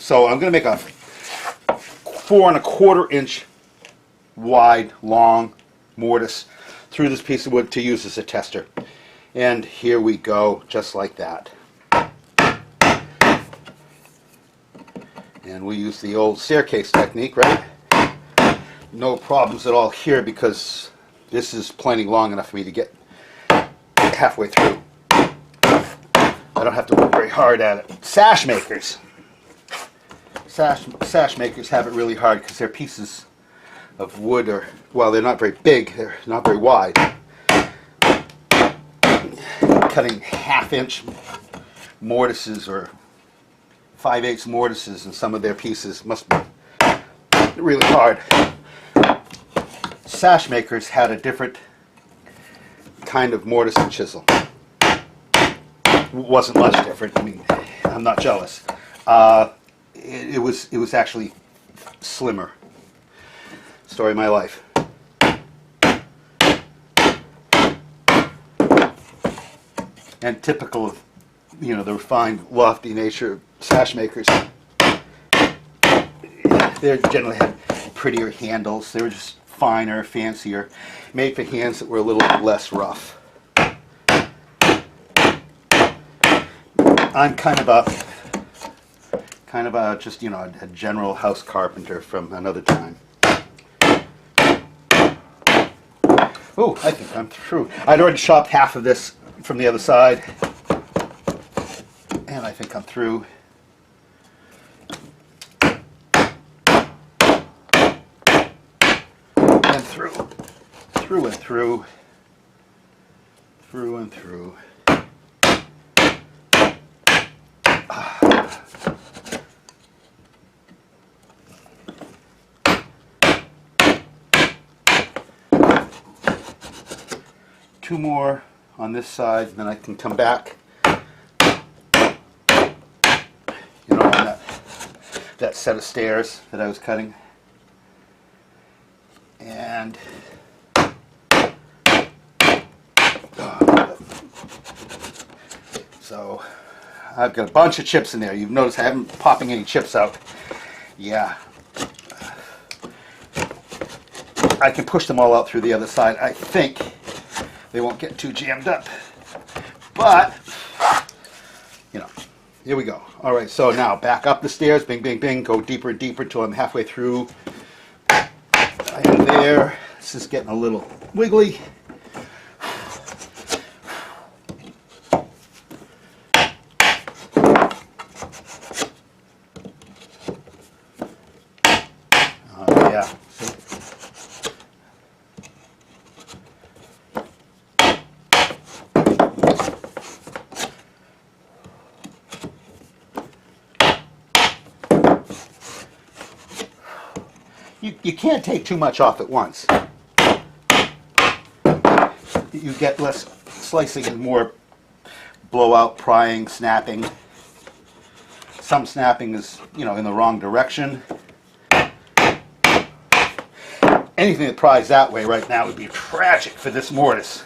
So I'm going to make a 4¼ inch wide, long mortise through this piece of wood to use as a tester. And here we go, just like that. And we use the old staircase technique, right? No problems at all here because this is plenty long enough for me to get halfway through. I don't have to work very hard at it. Sash makers have it really hard because their pieces of wood are, well, they're not very big, they're not very wide. Cutting 1/2 inch mortises or 5/8 mortises in some of their pieces must be really hard. Sash makers had a different kind of mortise and chisel. Wasn't much different. I mean, I'm not jealous. It was actually slimmer. Story of my life. And typical of, you know, the refined, lofty nature of sash makers. They generally had prettier handles. They were just finer, fancier, made for hands that were a little less rough. I'm kind of a just, you know, a general house carpenter from another time. Oh, I think I'm through. I'd already chopped half of this from the other side, and I think I'm through. And through and through, through and through. Two more on this side, and then I can come back, you know, on that set of stairs that I was cutting. And so I've got a bunch of chips in there. You've noticed I haven't popping any chips out. Yeah. I can push them all out through the other side. I think they won't get too jammed up. But, you know, here we go. All right, so now back up the stairs, bing, bing, bing, go deeper and deeper until I'm halfway through. I am there. This is getting a little wiggly. Yeah. You can't take too much off at once. You get less slicing and more blowout, prying, snapping. Some snapping is, you know, in the wrong direction. Anything that pries that way right now would be tragic for this mortise.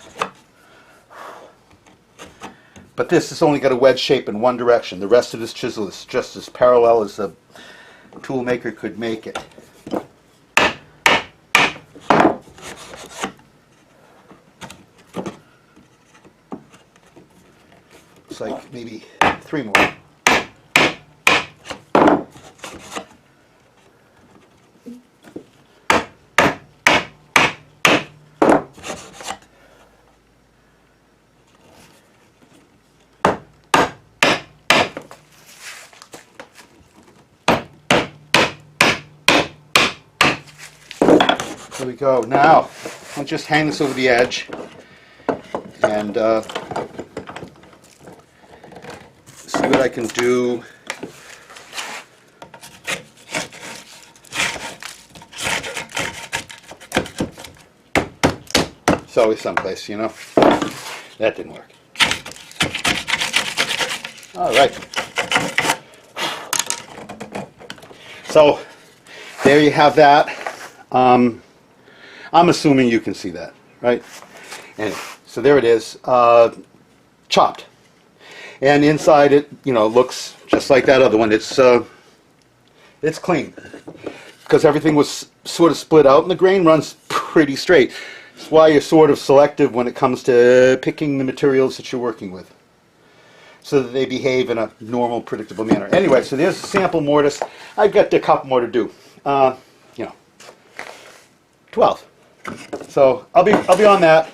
But this has only got a wedge shape in one direction. The rest of this chisel is just as parallel as a tool maker could make it. Looks like maybe 3 more. There we go. Now, I'll just hang this over the edge and see what I can do. It's always someplace, you know. That didn't work. All right. So, there you have that. I'm assuming you can see that, right? Anyway, so there it is, chopped. And inside it, you know, looks just like that other one. It's It's clean because everything was sort of split out and the grain runs pretty straight. That's why you're sort of selective when it comes to picking the materials that you're working with, so that they behave in a normal, predictable manner. Anyway, so there's a sample mortise. I've got a couple more to do. 12. So I'll be on that.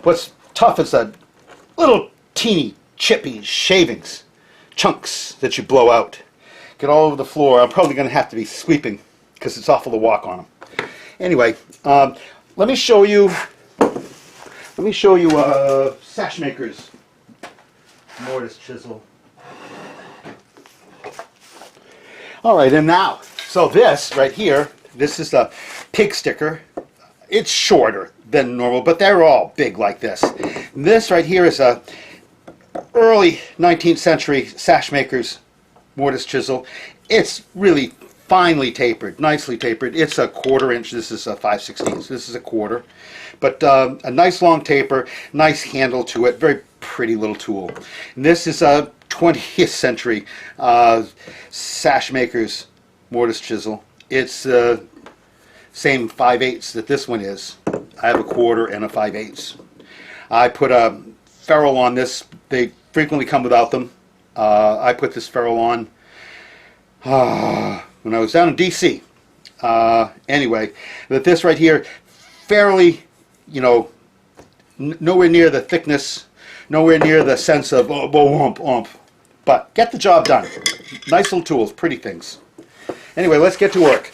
What's tough is a little teeny chippy shavings, chunks that you blow out, get all over the floor. I'm probably going to have to be sweeping because it's awful to walk on them. Anyway, let me show you. Sash maker's mortise chisel. All right, and now, so this right here, this is a pig sticker. It's shorter than normal, but they're all big like this. This right here is a early 19th century sash maker's mortise chisel. It's really finely tapered, nicely tapered. It's a 1/4 inch. This is a 5/16. This is a 1/4. But a nice long taper, nice handle to it, very pretty little tool. And this is a 20th century sash maker's mortise chisel. It's same 5/8 that this one is. I have a 1/4 and a 5/8. I put a ferrule on this. They frequently come without them. I put this ferrule on when I was down in DC. Anyway, that this right here, fairly, nowhere near the thickness, nowhere near the sense of oomph, but get the job done. Nice little tools, pretty things. Anyway, let's get to work.